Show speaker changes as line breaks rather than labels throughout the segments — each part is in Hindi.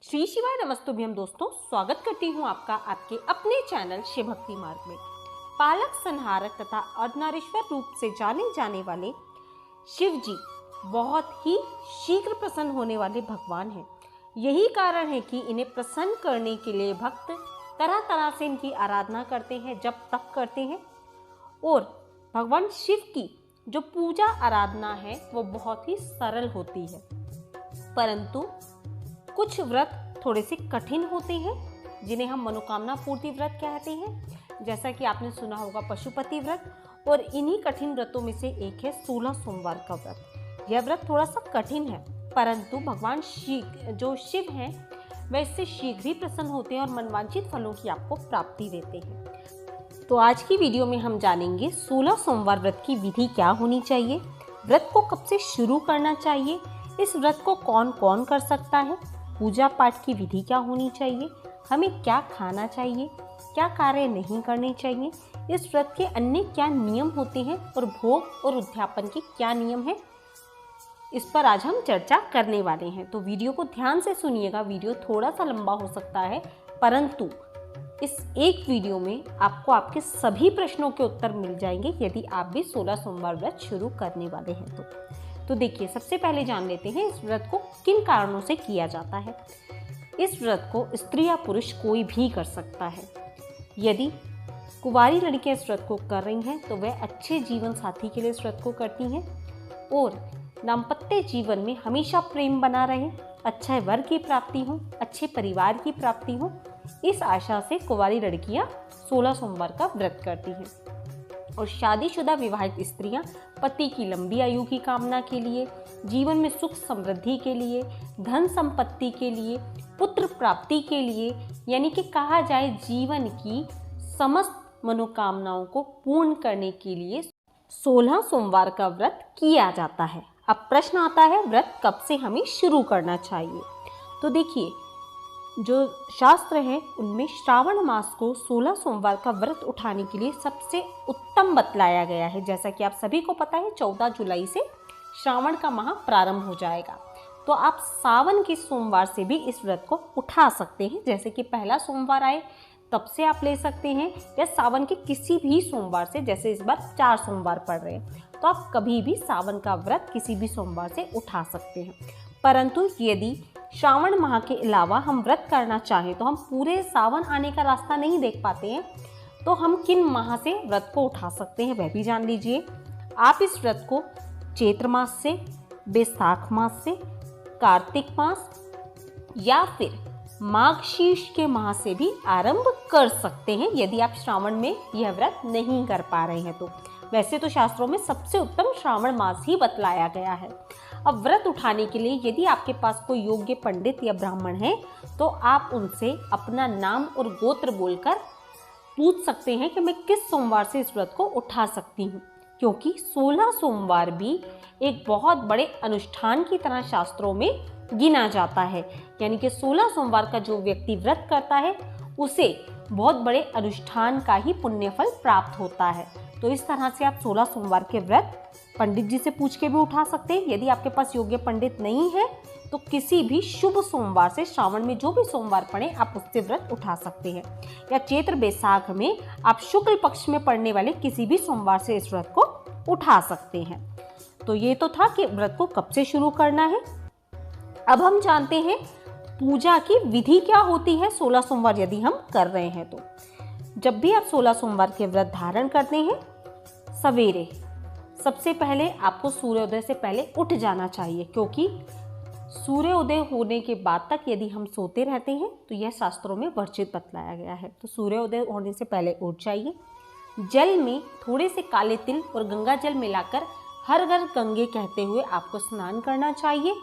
श्री शिवाय नमस्तुभ्यम दोस्तों, स्वागत करती हूँ आपका आपके अपने चैनल शिव भक्ति मार्ग में। पालक संहारक तथा अर्धनारीश्वर रूप से जाने जाने वाले शिव जी बहुत ही शीघ्र प्रसन्न होने वाले भगवान हैं। यही कारण है कि इन्हें प्रसन्न करने के लिए भक्त तरह तरह से इनकी आराधना करते हैं, जप तप करते हैं। और भगवान शिव की जो पूजा आराधना है वो बहुत ही सरल होती है, परंतु कुछ व्रत थोड़े से कठिन होते हैं जिन्हें हम मनोकामना पूर्ति व्रत कहते हैं। जैसा कि आपने सुना होगा पशुपति व्रत, और इन्हीं कठिन व्रतों में से एक है 16 सोमवार का व्रत। यह व्रत थोड़ा सा कठिन है, परंतु भगवान जो शिव हैं वह इससे शीघ्र ही प्रसन्न होते हैं और मनवांछित फलों की आपको प्राप्ति देते हैं। तो आज की वीडियो में हम जानेंगे 16 सोमवार व्रत की विधि क्या होनी चाहिए, व्रत को कब से शुरू करना चाहिए, इस व्रत को कौन कौन कर सकता है, पूजा पाठ की विधि क्या होनी चाहिए, हमें क्या खाना चाहिए, क्या कार्य नहीं करने चाहिए, इस व्रत के अन्य क्या नियम होते हैं और भोग और उद्यापन के क्या नियम हैं, इस पर आज हम चर्चा करने वाले हैं। तो वीडियो को ध्यान से सुनिएगा। वीडियो थोड़ा सा लंबा हो सकता है, परंतु इस एक वीडियो में आपको आपके सभी प्रश्नों के उत्तर मिल जाएंगे यदि आप भी 16 सोमवार व्रत शुरू करने वाले हैं तो देखिए, सबसे पहले जान लेते हैं इस व्रत को किन कारणों से किया जाता है। इस व्रत को स्त्री या पुरुष कोई भी कर सकता है। यदि कुंवारी लड़कियां इस व्रत को कर रही हैं तो वह अच्छे जीवन साथी के लिए इस व्रत को करती हैं और दाम्पत्य जीवन में हमेशा प्रेम बना रहे, अच्छे वर की प्राप्ति हो, अच्छे परिवार की प्राप्ति हो, इस आशा से कुंवारी लड़कियां 16 सोमवार का व्रत करती हैं। और शादीशुदा विवाहित स्त्रियां पति की लंबी आयु की कामना के लिए, जीवन में सुख समृद्धि के लिए, धन संपत्ति के लिए, पुत्र प्राप्ति के लिए, यानी कि कहा जाए जीवन की समस्त मनोकामनाओं को पूर्ण करने के लिए 16 सोमवार का व्रत किया जाता है। अब प्रश्न आता है व्रत कब से हमें शुरू करना चाहिए। तो देखिए, जो शास्त्र हैं उनमें श्रावण मास को 16 सोमवार का व्रत उठाने के लिए सबसे उत्तम बतलाया गया है। जैसा कि आप सभी को पता है 14 जुलाई से श्रावण का माह प्रारंभ हो जाएगा, तो आप सावन के सोमवार से भी इस व्रत को उठा सकते हैं। जैसे कि पहला सोमवार आए तब से आप ले सकते हैं, या सावन के किसी भी सोमवार से, जैसे इस बार 4 सोमवार पड़ रहे हैं तो आप कभी भी सावन का व्रत किसी भी सोमवार से उठा सकते हैं। परंतु यदि श्रावण माह के अलावा हम व्रत करना चाहें तो हम पूरे सावन आने का रास्ता नहीं देख पाते हैं, तो हम किन माह से व्रत को उठा सकते हैं वह भी जान लीजिए। आप इस व्रत को चैत्र मास से, बैसाख मास से, कार्तिक मास या फिर माघ शीर्ष के माह से भी आरंभ कर सकते हैं यदि आप श्रावण में यह व्रत नहीं कर पा रहे हैं तो। वैसे तो शास्त्रों में सबसे उत्तम श्रावण मास ही बतलाया गया है। अब व्रत उठाने के लिए यदि आपके पास कोई योग्य पंडित या ब्राह्मण है तो आप उनसे अपना नाम और गोत्र बोलकर पूछ सकते हैं कि मैं किस सोमवार से इस व्रत को उठा सकती हूँ, क्योंकि 16 सोमवार भी एक बहुत बड़े अनुष्ठान की तरह शास्त्रों में गिना जाता है। यानी कि 16 सोमवार का जो व्यक्ति व्रत करता है उसे बहुत बड़े अनुष्ठान का ही पुण्यफल प्राप्त होता है। तो इस तरह से आप 16 सोमवार के व्रत पंडित जी से पूछ के भी उठा सकते हैं। यदि आपके पास योग्य पंडित नहीं है तो किसी भी शुभ सोमवार से, श्रावण में जो भी सोमवार पड़े आप उससे व्रत उठा सकते हैं, या चैत्र बैसाख में आप शुक्ल पक्ष में पड़ने वाले किसी भी सोमवार से इस व्रत को उठा सकते हैं। तो ये तो था कि व्रत को कब से शुरू करना है। अब हम जानते हैं पूजा की विधि क्या होती है 16 सोमवार यदि हम कर रहे हैं तो। जब भी आप 16 सोमवार के व्रत धारण करते हैं, सवेरे सबसे पहले आपको सूर्योदय से पहले उठ जाना चाहिए, क्योंकि सूर्योदय होने के बाद तक यदि हम सोते रहते हैं तो यह शास्त्रों में वर्जित बतलाया गया है। तो सूर्योदय होने से पहले उठ जाइए। जल में थोड़े से काले तिल और गंगा जल मिलाकर हर घर गंगे कहते हुए आपको स्नान करना चाहिए।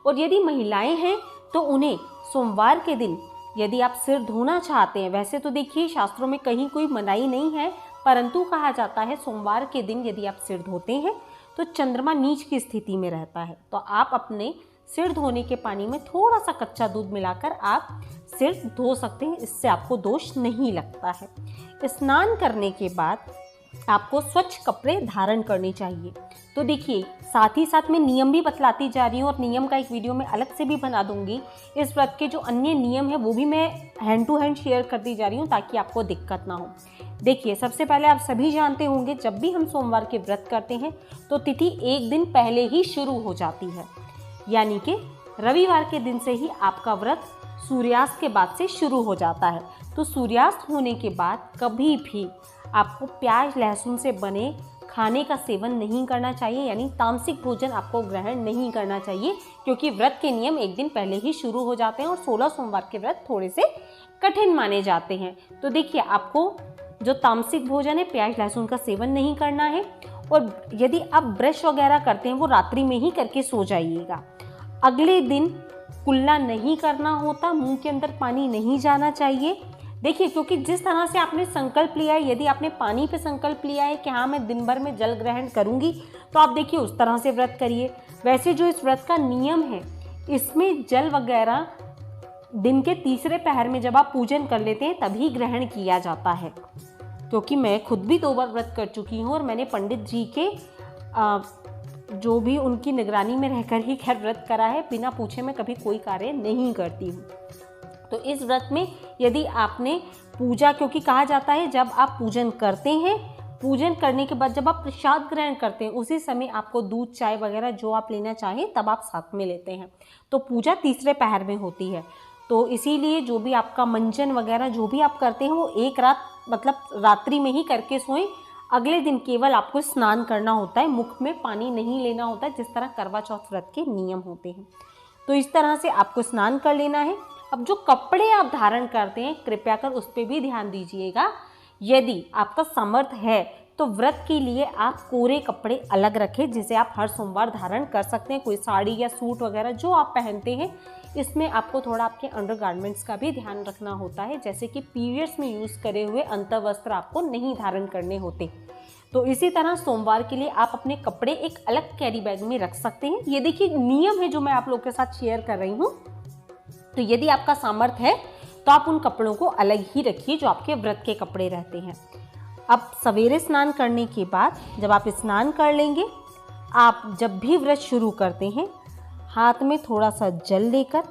और यदि महिलाएं हैं तो उन्हें सोमवार के दिन यदि आप सिर धोना चाहते हैं, वैसे तो देखिए शास्त्रों में कहीं कोई मनाही नहीं है, परंतु कहा जाता है सोमवार के दिन यदि आप सिर धोते हैं तो चंद्रमा नीच की स्थिति में रहता है, तो आप अपने सिर धोने के पानी में थोड़ा सा कच्चा दूध मिलाकर आप सिर धो सकते हैं, इससे आपको दोष नहीं लगता है। स्नान करने के बाद आपको स्वच्छ कपड़े धारण करने चाहिए। तो देखिए, साथ ही साथ मैं नियम भी बतलाती जा रही हूँ और नियम का एक वीडियो मैं अलग से भी बना दूंगी। इस व्रत के जो अन्य नियम है वो भी मैं हैंड टू हैंड शेयर करती जा रही हूँ ताकि आपको दिक्कत ना हो। देखिए, सबसे पहले आप सभी जानते होंगे जब भी हम सोमवार के व्रत करते हैं तो तिथि एक दिन पहले ही शुरू हो जाती है, यानी कि रविवार के दिन से ही आपका व्रत सूर्यास्त के बाद से शुरू हो जाता है। तो सूर्यास्त होने के बाद कभी भी आपको प्याज लहसुन से बने खाने का सेवन नहीं करना चाहिए, यानी तामसिक भोजन आपको ग्रहण नहीं करना चाहिए, क्योंकि व्रत के नियम एक दिन पहले ही शुरू हो जाते हैं और 16 सोमवार के व्रत थोड़े से कठिन माने जाते हैं। तो देखिए, आपको जो तामसिक भोजन है प्याज लहसुन का सेवन नहीं करना है, और यदि आप ब्रश वगैरह करते हैं वो रात्रि में ही करके सो जाइएगा। अगले दिन कुल्ला नहीं करना होता, मुंह के अंदर पानी नहीं जाना चाहिए। देखिए, क्योंकि जिस तरह से आपने संकल्प लिया है, यदि आपने पानी पे संकल्प लिया है कि हाँ मैं दिन भर में जल ग्रहण करूंगी, तो आप देखिए उस तरह से व्रत करिए। वैसे जो इस व्रत का नियम है, इसमें जल वगैरह दिन के तीसरे पहर में जब आप पूजन कर लेते हैं तभी ग्रहण किया जाता है, क्योंकि मैं खुद भी 2 बार व्रत कर चुकी हूँ और मैंने पंडित जी के जो भी उनकी निगरानी में रहकर ही खैर व्रत करा है। बिना पूछे मैं कभी कोई कार्य नहीं करती हूँ। तो इस व्रत में यदि आपने पूजा, क्योंकि कहा जाता है जब आप पूजन करते हैं, पूजन करने के बाद जब आप प्रसाद ग्रहण करते हैं उसी समय आपको दूध चाय वगैरह जो आप लेना चाहें तब आप साथ में लेते हैं। तो पूजा तीसरे पहर में होती है, तो इसीलिए जो भी आपका मंजन वगैरह जो भी आप करते हैं वो एक रात मतलब रात्रि में ही करके सोएं। अगले दिन केवल आपको स्नान करना होता है, मुख में पानी नहीं लेना होता है, जिस तरह करवा चौथ व्रत के नियम होते हैं। तो इस तरह से आपको स्नान कर लेना है। अब जो कपड़े आप धारण करते हैं कृपया कर उस पर भी ध्यान दीजिएगा। यदि आपका सामर्थ्य है तो व्रत के लिए आप कोरे कपड़े अलग रखें, जिसे आप हर सोमवार धारण कर सकते हैं। कोई साड़ी या सूट वगैरह जो आप पहनते हैं, इसमें आपको थोड़ा आपके अंडरगारमेंट्स का भी ध्यान रखना होता है, जैसे कि पीरियड्स में यूज़ करे हुए अंतर्वस्त्र आपको नहीं धारण करने होते। तो इसी तरह सोमवार के लिए आप अपने कपड़े एक अलग कैरी बैग में रख सकते हैं। ये देखिए नियम है जो मैं आप लोगों के साथ शेयर कर रही हूँ। तो यदि आपका सामर्थ्य है तो आप उन कपड़ों को अलग ही रखिए जो आपके व्रत के कपड़े रहते हैं। अब सवेरे स्नान करने के बाद जब आप स्नान कर लेंगे, आप जब भी व्रत शुरू करते हैं हाथ में थोड़ा सा जल लेकर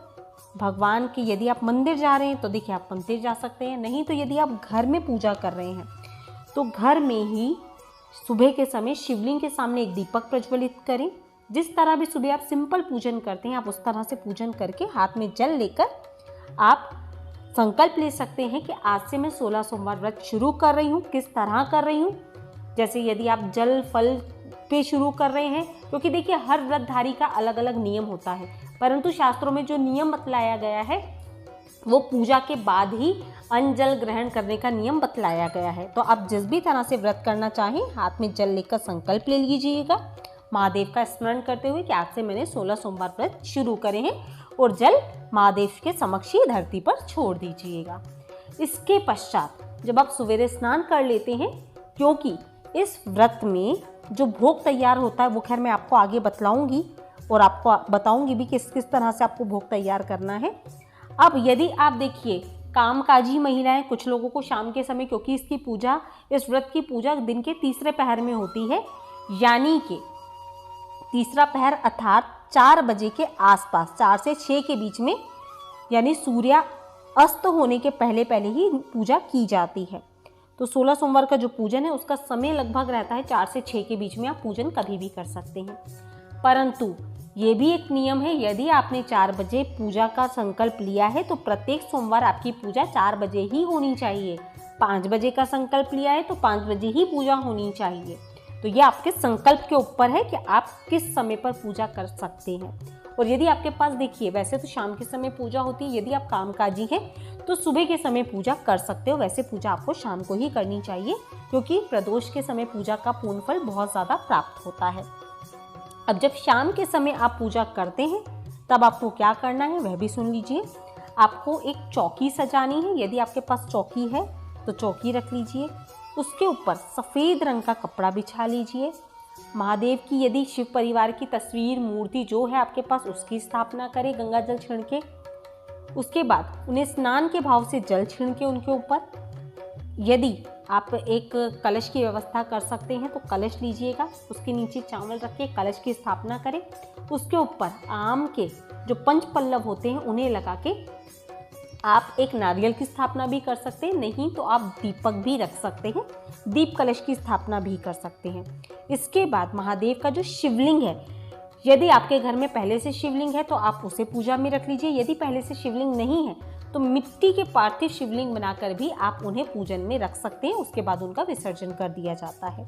भगवान के, यदि आप मंदिर जा रहे हैं तो देखिए आप मंदिर जा सकते हैं, नहीं तो यदि आप घर में पूजा कर रहे हैं तो घर में ही सुबह के समय शिवलिंग के सामने एक दीपक प्रज्वलित करें। जिस तरह भी सुबह आप सिंपल पूजन करते हैं आप उस तरह से पूजन करके हाथ में जल लेकर आप संकल्प ले सकते हैं कि आज से मैं 16 सोमवार व्रत शुरू कर रही हूँ। किस तरह कर रही हूँ, जैसे यदि आप जल फल पे शुरू कर रहे हैं, क्योंकि देखिए हर व्रतधारी का अलग अलग नियम होता है, परंतु शास्त्रों में जो नियम बतलाया गया है वो पूजा के बाद ही अन्न जल ग्रहण करने का नियम बतलाया गया है। तो आप जिस भी तरह से व्रत करना चाहें हाथ में जल लेकर संकल्प ले लीजिएगा, महादेव का स्मरण करते हुए कि आज से मैंने 16 सोमवार व्रत शुरू करे हैं, और जल महादेव के समक्ष ही धरती पर छोड़ दीजिएगा। इसके पश्चात जब आप सवेरे स्नान कर लेते हैं, क्योंकि इस व्रत में जो भोग तैयार होता है वो खैर मैं आपको आगे बतलाऊंगी और आपको बताऊंगी भी किस किस तरह से आपको भोग तैयार करना है। अब यदि आप देखिए कामकाजी महिलाएं, कुछ लोगों को शाम के समय, क्योंकि इसकी पूजा, इस व्रत की पूजा दिन के तीसरे पहर में होती है, यानी कि तीसरा पहर अर्थात 4 बजे के आसपास, 4 से 6 के बीच में, यानी सूर्य अस्त होने के पहले पहले ही पूजा की जाती है। तो 16 सोमवार का जो पूजन है उसका समय लगभग रहता है 4 से 6 के बीच में, आप पूजन कभी भी कर सकते हैं। परंतु ये भी एक नियम है, यदि आपने 4 बजे पूजा का संकल्प लिया है तो प्रत्येक सोमवार आपकी पूजा 4 बजे ही होनी चाहिए। 5 बजे का संकल्प लिया है तो 5 बजे ही पूजा होनी चाहिए। तो ये आपके संकल्प के ऊपर है कि आप किस समय पर पूजा कर सकते हैं। और यदि आपके पास देखिए वैसे तो शाम के समय पूजा होती है, यदि आप कामकाजी हैं तो सुबह के समय पूजा कर सकते हो। वैसे पूजा आपको शाम को ही करनी चाहिए, क्योंकि प्रदोष के समय पूजा का पूर्ण फल बहुत ज़्यादा प्राप्त होता है। अब जब शाम के समय आप पूजा करते हैं तब आपको क्या करना है वह भी सुन लीजिए। आपको एक चौकी सजानी है, यदि आपके पास चौकी है तो चौकी रख लीजिए, उसके ऊपर सफ़ेद रंग का कपड़ा बिछा लीजिए। महादेव की यदि शिव परिवार की तस्वीर मूर्ति जो है आपके पास उसकी स्थापना करें गंगा जल छिड़के। उसके बाद उन्हें स्नान के भाव से जल छिड़के उनके ऊपर। यदि आप एक कलश की व्यवस्था कर सकते हैं, तो कलश लीजिएगा, उसके नीचे चावल रख के कलश की स्थापना करें। उसके ऊपर आम के जो पंच पल्लव होते हैं उन्हें लगा के आप एक नारियल की स्थापना भी कर सकते हैं, नहीं तो आप दीपक भी रख सकते हैं, दीप कलश की स्थापना भी कर सकते हैं। इसके बाद महादेव का जो शिवलिंग है, यदि आपके घर में पहले से शिवलिंग है तो आप उसे पूजा में रख लीजिए। यदि पहले से शिवलिंग नहीं है तो मिट्टी के पार्थिव शिवलिंग बनाकर भी आप उन्हें पूजन में रख सकते हैं, उसके बाद उनका विसर्जन कर दिया जाता है।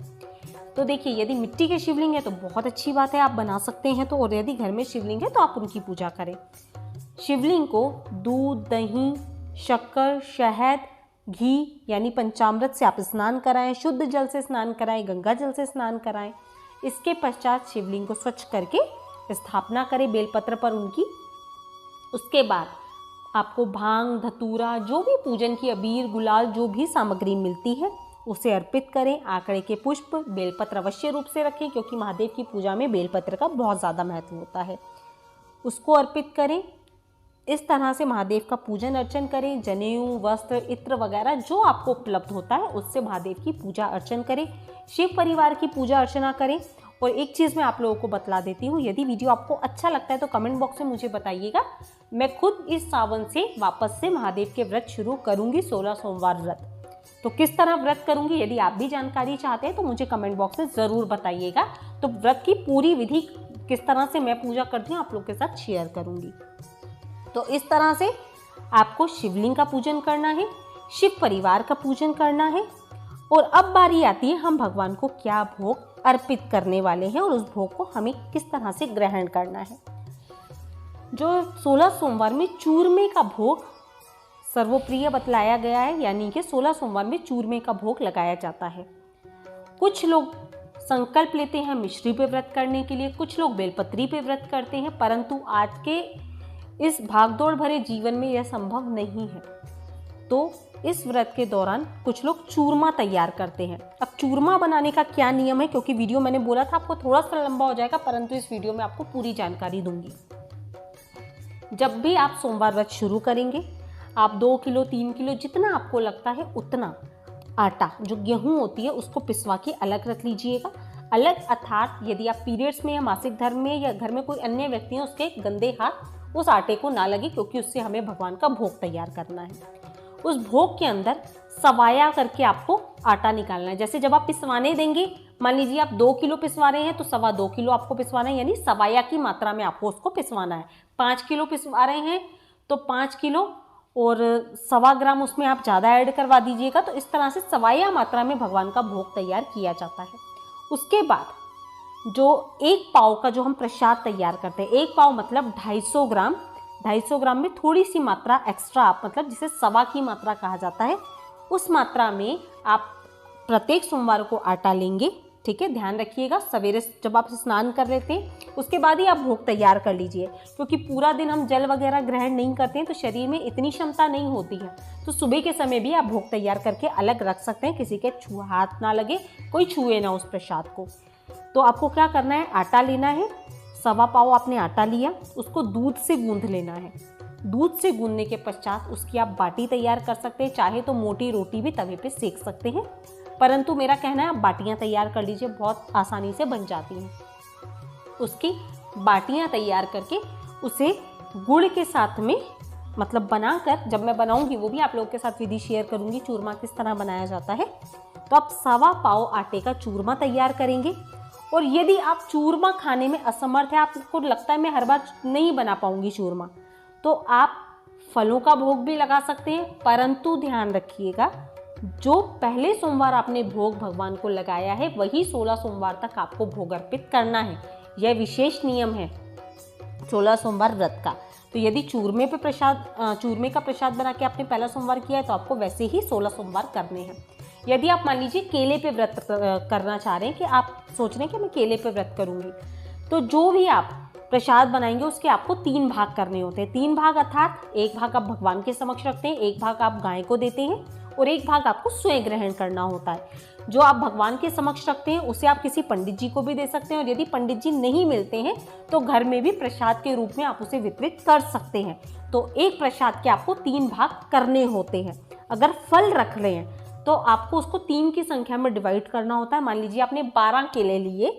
तो देखिए, यदि मिट्टी के शिवलिंग है तो बहुत अच्छी बात है, आप बना सकते हैं। तो और यदि घर में शिवलिंग है तो आप उनकी पूजा करें। शिवलिंग को दूध, दही, शक्कर, शहद, घी यानी पंचामृत से आप स्नान कराएं, शुद्ध जल से स्नान कराएं, गंगा जल से स्नान कराएं। इसके पश्चात शिवलिंग को स्वच्छ करके स्थापना करें बेलपत्र पर उनकी। उसके बाद आपको भांग, धतूरा, जो भी पूजन की अबीर, गुलाल, जो भी सामग्री मिलती है उसे अर्पित करें। आंकड़े के पुष्प, बेलपत्र अवश्य रूप से रखें, क्योंकि महादेव की पूजा में बेलपत्र का बहुत ज़्यादा महत्व होता है। उसको अर्पित करें। इस तरह से महादेव का पूजन अर्चन करें। जनेऊ, वस्त्र, इत्र वगैरह जो आपको उपलब्ध होता है उससे महादेव की पूजा अर्चन करें। शिव परिवार की पूजा अर्चना करें। और एक चीज़ मैं आप लोगों को बतला देती हूँ, यदि वीडियो आपको अच्छा लगता है तो कमेंट बॉक्स में मुझे बताइएगा। मैं खुद इस सावन से वापस से महादेव के व्रत शुरू करूँगी, 16 सोमवार व्रत। तो किस तरह व्रत करूँगी, यदि आप भी जानकारी चाहते हैं तो मुझे कमेंट बॉक्स में ज़रूर बताइएगा। तो व्रत की पूरी विधि किस तरह से मैं पूजा करती हूँ आप लोग के साथ शेयर करूँगी। तो इस तरह से आपको शिवलिंग का पूजन करना है, शिव परिवार का पूजन करना है। और अब बारी आती है हम भगवान को क्या भोग अर्पित करने वाले हैं और उस भोग को हमें किस तरह से ग्रहण करना है। जो 16 सोमवार में चूरमे का भोग सर्वप्रिय बतलाया गया है, यानी कि 16 सोमवार में चूरमे का भोग लगाया जाता है। कुछ लोग संकल्प लेते हैं मिश्री पे व्रत करने के लिए, कुछ लोग बेलपत्री पे व्रत करते हैं, परंतु आज के इस भागदौड़ भरे जीवन में यह संभव नहीं है। तो इस व्रत के दौरान कुछ लोग चूरमा तैयार करते हैं। अब चूरमा बनाने का क्या नियम है, क्योंकि वीडियो मैंने बोला था आपको थोड़ा सा लंबा हो जाएगा, परंतु इस वीडियो में आपको पूरी जानकारी दूंगी। जब भी आप सोमवार व्रत शुरू करेंगे, आप 2 किलो 3 किलो जितना आपको लगता है उतना आटा, जो गेहूं होती है, उसको पिसवा के अलग रख लीजिएगा। अलग अर्थात यदि आप पीरियड्स में या मासिक धर्म में या घर में कोई अन्य व्यक्ति है, उसके गंदे हाथ उस आटे को ना लगे, क्योंकि उससे हमें भगवान का भोग तैयार करना है। उस भोग के अंदर सवाया करके आपको आटा निकालना है। जैसे जब आप पिसवाने देंगे, मान लीजिए आप 2 किलो पिसवा रहे हैं तो 2.25 किलो आपको पिसवाना है, यानी सवाया की मात्रा में आपको उसको पिसवाना है। 5 किलो पिसवा रहे हैं तो 5 किलो और 1.25 ग्राम उसमें आप ज़्यादा ऐड करवा दीजिएगा। तो इस तरह से सवाया मात्रा में भगवान का भोग तैयार किया जाता है। उसके बाद जो 1 पाव का जो हम प्रसाद तैयार करते हैं, 1 पाव मतलब 250 ग्राम, 250 ग्राम में थोड़ी सी मात्रा एक्स्ट्रा आप, मतलब जिसे सवा की मात्रा कहा जाता है, उस मात्रा में आप प्रत्येक सोमवार को आटा लेंगे। ठीक है, ध्यान रखिएगा। सवेरे जब आप स्नान कर लेते हैं उसके बाद ही आप भोग तैयार कर लीजिए, क्योंकि पूरा दिन हम जल वगैरह ग्रहण नहीं करते हैं तो शरीर में इतनी क्षमता नहीं होती है। तो सुबह के समय भी आप भोग तैयार करके अलग रख सकते हैं, किसी के हाथ ना लगे, कोई छुए ना उस प्रसाद को। तो आपको क्या करना है, आटा लेना है। 1.25 पाव आपने आटा लिया, उसको दूध से गूंथ लेना है। दूध से गूंथने के पश्चात उसकी आप बाटी तैयार कर सकते हैं, चाहे तो मोटी रोटी भी तवे पे सेक सकते हैं, परंतु मेरा कहना है आप बाटियां तैयार कर लीजिए, बहुत आसानी से बन जाती हैं। उसकी बाटियां तैयार करके उसे गुड़ के साथ में, मतलब बनाकर, जब मैं बनाऊंगी वो भी आप लोगों के साथ विधि शेयर करूंगी, चूरमा किस तरह बनाया जाता है। तो आप 1.25 पाव आटे का चूरमा तैयार करेंगे। और यदि आप चूरमा खाने में असमर्थ है, आपको लगता है मैं हर बार नहीं बना पाऊंगी चूरमा, तो आप फलों का भोग भी लगा सकते हैं, परंतु ध्यान रखिएगा जो पहले सोमवार आपने भोग भगवान को लगाया है वही 16 सोमवार तक आपको भोग अर्पित करना है। यह विशेष नियम है 16 सोमवार व्रत का। तो यदि चूरमे का प्रसाद बना के आपने पहला सोमवार किया है तो आपको वैसे ही 16 सोमवार करने हैं। यदि आप मान लीजिए केले पे व्रत करना चाह रहे हैं, कि आप सोच रहे हैं कि मैं केले पे व्रत करूंगी, तो जो भी आप प्रसाद बनाएंगे उसके आपको 3 भाग करने होते हैं। 3 भाग अर्थात 1 भाग आप भगवान के समक्ष रखते हैं, 1 भाग आप गाय को देते हैं और 1 भाग आपको स्वयं ग्रहण करना होता है। जो आप भगवान के समक्ष रखते हैं उसे आप किसी पंडित जी को भी दे सकते हैं, और यदि पंडित जी नहीं मिलते हैं तो घर में भी प्रसाद के रूप में आप उसे वितरित कर सकते हैं। तो एक प्रसाद के आपको 3 भाग करने होते हैं। अगर फल रख रहे हैं तो आपको उसको 3 की संख्या में डिवाइड करना होता है। मान लीजिए आपने 12 केले लिए,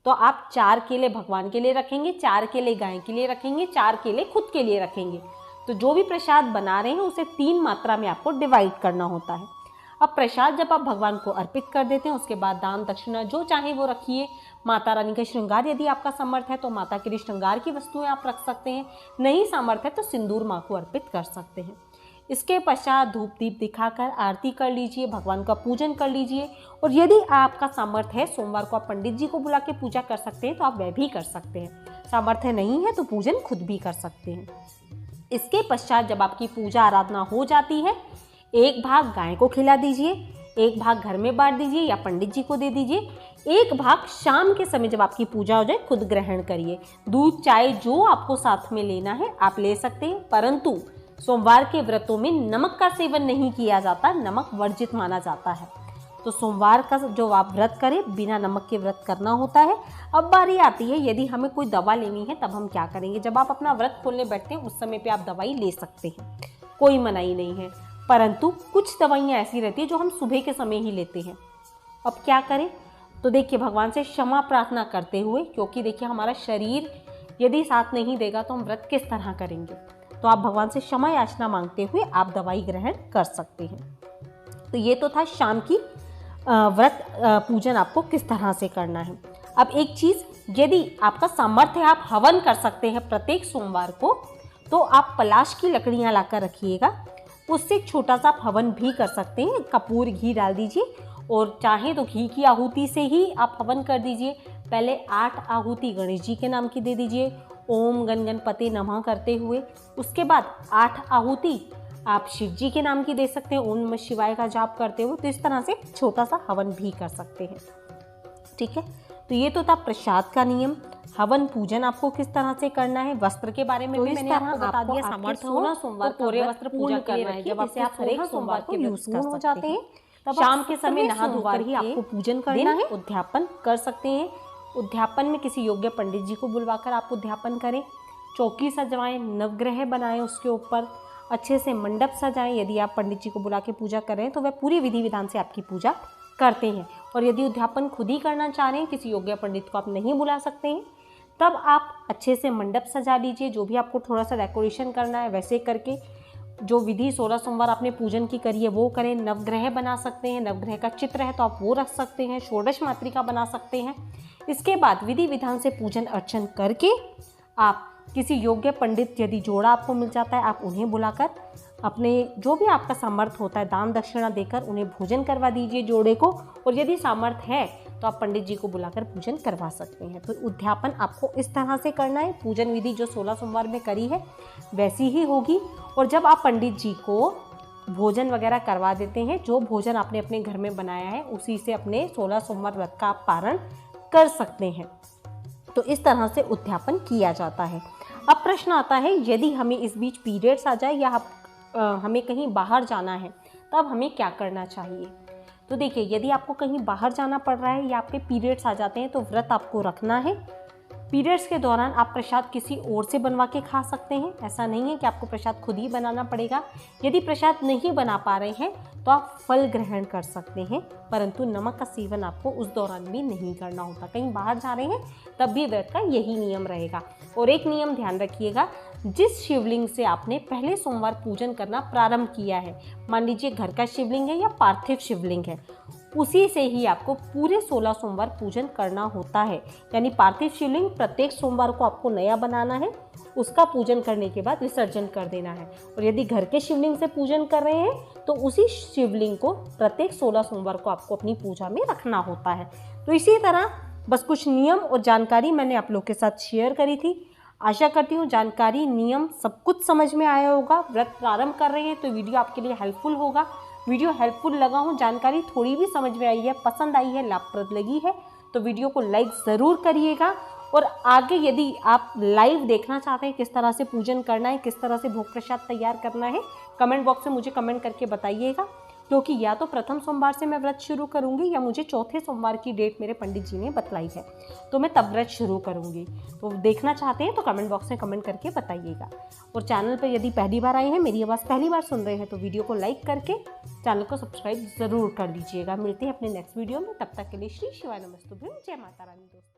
तो आप 4 केले भगवान के लिए रखेंगे, 4 केले गाय के लिए रखेंगे, 4 केले खुद के लिए रखेंगे। तो जो भी प्रसाद बना रहे हैं उसे 3 मात्रा में आपको डिवाइड करना होता है। अब प्रसाद जब आप भगवान को अर्पित कर देते हैं, उसके बाद दान दक्षिणा जो चाहे वो रखिए। माता रानी का श्रृंगार यदि आपका सामर्थ्य है तो माता के लिए श्रृंगार की वस्तुएं आप रख सकते हैं, नहीं सामर्थ्य है तो सिंदूर माँ को अर्पित कर सकते हैं। इसके पश्चात धूप दीप दिखाकर आरती कर लीजिए, भगवान का पूजन कर लीजिए। और यदि आपका सामर्थ्य है, सोमवार को आप पंडित जी को बुला के पूजा कर सकते हैं तो आप वह भी कर सकते हैं। सामर्थ्य नहीं है तो पूजन खुद भी कर सकते हैं। इसके पश्चात जब आपकी पूजा आराधना हो जाती है, एक भाग गाय को खिला दीजिए, एक भाग घर में बांट दीजिए या पंडित जी को दे दीजिए, एक भाग शाम के समय जब आपकी पूजा हो जाए खुद ग्रहण करिए। दूध चाय जो आपको साथ में लेना है आप ले सकते हैं, परंतु सोमवार के व्रतों में नमक का सेवन नहीं किया जाता, नमक वर्जित माना जाता है। तो सोमवार का जो आप व्रत करें बिना नमक के व्रत करना होता है। अब बारी आती है यदि हमें कोई दवा लेनी है तब हम क्या करेंगे। जब आप अपना व्रत खोलने बैठते हैं उस समय पे आप दवाई ले सकते हैं, कोई मनाही नहीं है, परंतु कुछ दवाइयाँ ऐसी रहती है जो हम सुबह के समय ही लेते हैं। अब क्या करें, तो देखिए भगवान से क्षमा प्रार्थना करते हुए, क्योंकि देखिए हमारा शरीर यदि साथ नहीं देगा तो हम व्रत किस तरह करेंगे। तो आप भगवान से क्षमा याचना मांगते हुए आप दवाई ग्रहण कर सकते हैं। तो ये तो था शाम की व्रत पूजन आपको किस तरह से करना है। अब एक चीज़, यदि आपका सामर्थ्य है आप हवन कर सकते हैं प्रत्येक सोमवार को, तो आप पलाश की लकड़ियाँ लाकर रखिएगा, उससे एक छोटा सा आप हवन भी कर सकते हैं। कपूर घी डाल दीजिए और चाहे तो घी की आहुति से ही आप हवन कर दीजिए। पहले 8 आहुति गणेश जी के नाम की दे दीजिए, ओम गण गणपते नमः करते हुए। उसके बाद 8 आहुति आप शिव जी के नाम की दे सकते हैं, ओम नमः शिवाय का जाप करते हुए। तो इस तरह से छोटा सा हवन भी कर सकते हैं। ठीक है, तो ये तो था प्रसाद का नियम। हवन पूजन आपको किस तरह से करना है, वस्त्र के बारे में भी मैंने आपको बता दिया। सामर्थ्य होना सोमवार को पूरे वस्त्र पूजा करना है, जब आपसे आप हर एक सोमवार को यूज कर जाते हैं। तब शाम के समय नहा धोकर ही आपको पूजन करना है, उद्यापन कर सकते हैं। उद्यापन में किसी योग्य पंडित जी को बुलवाकर आप उद्यापन करें। चौकी सजवाएं, नवग्रह बनाएं, उसके ऊपर अच्छे से मंडप सजाएं। यदि आप पंडित जी को बुला के पूजा कर रहे हैं तो वह पूरी विधि विधान से आपकी पूजा करते हैं। और यदि उद्यापन खुद ही करना चाह रहे हैं, किसी योग्य पंडित को आप नहीं बुला सकते हैं, तब आप अच्छे से मंडप सजा लीजिए। जो भी आपको थोड़ा सा डेकोरेशन करना है वैसे करके, जो विधि 16 सोमवार आपने पूजन की करी है वो करें। नवग्रह बना सकते हैं, नवग्रह का चित्र है तो आप वो रख सकते हैं। षोडश मातृका बना सकते हैं। इसके बाद विधि विधान से पूजन अर्चन करके आप किसी योग्य पंडित, यदि जोड़ा आपको मिल जाता है, आप उन्हें बुलाकर अपने जो भी आपका सामर्थ्य होता है दान दक्षिणा देकर उन्हें भोजन करवा दीजिए जोड़े को। और यदि सामर्थ्य है तो आप पंडित जी को बुलाकर पूजन करवा सकते हैं। तो उद्यापन आपको इस तरह से करना है। पूजन विधि जो 16 सोमवार में करी है वैसी ही होगी। और जब आप पंडित जी को भोजन वगैरह करवा देते हैं, जो भोजन आपने अपने घर में बनाया है उसी से अपने 16 सोमवार व्रत का आप पारण कर सकते हैं। तो इस तरह से उद्यापन किया जाता है। अब प्रश्न आता है, यदि हमें इस बीच पीरियड्स आ जाए या हमें कहीं बाहर जाना है तब हमें क्या करना चाहिए। तो देखिए, यदि आपको कहीं बाहर जाना पड़ रहा है या आपके पीरियड्स आ जाते हैं तो व्रत आपको रखना है। पीरियड्स के दौरान आप प्रसाद किसी और से बनवा के खा सकते हैं, ऐसा नहीं है कि आपको प्रसाद खुद ही बनाना पड़ेगा। यदि प्रसाद नहीं बना पा रहे हैं तो आप फल ग्रहण कर सकते हैं, परंतु नमक का सेवन आपको उस दौरान भी नहीं करना होता। कहीं बाहर जा रहे हैं तब भी व्रत का यही नियम रहेगा। और एक नियम ध्यान रखिएगा, जिस शिवलिंग से आपने पहले सोमवार पूजन करना प्रारंभ किया है, मान लीजिए घर का शिवलिंग है या पार्थिव शिवलिंग है, उसी से ही आपको पूरे 16 सोमवार पूजन करना होता है। यानी पार्थिव शिवलिंग प्रत्येक सोमवार को आपको नया बनाना है, उसका पूजन करने के बाद विसर्जन कर देना है। और यदि घर के शिवलिंग से पूजन कर रहे हैं तो उसी शिवलिंग को प्रत्येक 16 सोमवार को आपको अपनी पूजा में रखना होता है। तो इसी तरह बस कुछ नियम और जानकारी मैंने आप लोग के साथ शेयर करी थी। आशा करती हूँ जानकारी, नियम सब कुछ समझ में आया होगा। व्रत प्रारंभ कर रहे हैं तो वीडियो आपके लिए हेल्पफुल होगा। वीडियो हेल्पफुल लगा हो, जानकारी थोड़ी भी समझ में आई है, पसंद आई है, लाभप्रद लगी है तो वीडियो को लाइक ज़रूर करिएगा। और आगे यदि आप लाइव देखना चाहते हैं किस तरह से पूजन करना है, किस तरह से भोग प्रसाद तैयार करना है, कमेंट बॉक्स में मुझे कमेंट करके बताइएगा। क्योंकि या तो प्रथम सोमवार से मैं व्रत शुरू करूँगी या मुझे चौथे सोमवार की डेट मेरे पंडित जी ने बतलाई है, तो मैं तब व्रत शुरू करूँगी। तो देखना चाहते हैं तो कमेंट बॉक्स में कमेंट करके बताइएगा। और चैनल पर यदि पहली बार आए हैं, मेरी आवाज़ पहली बार सुन रहे हैं, तो वीडियो को लाइक करके चैनल को सब्सक्राइब ज़रूर कर लीजिएगा। मिलते हैं अपने नेक्स्ट वीडियो में, तब तक के लिए श्री शिवाय नमस्तुभ्यम। जय माता रानी दोस्तों।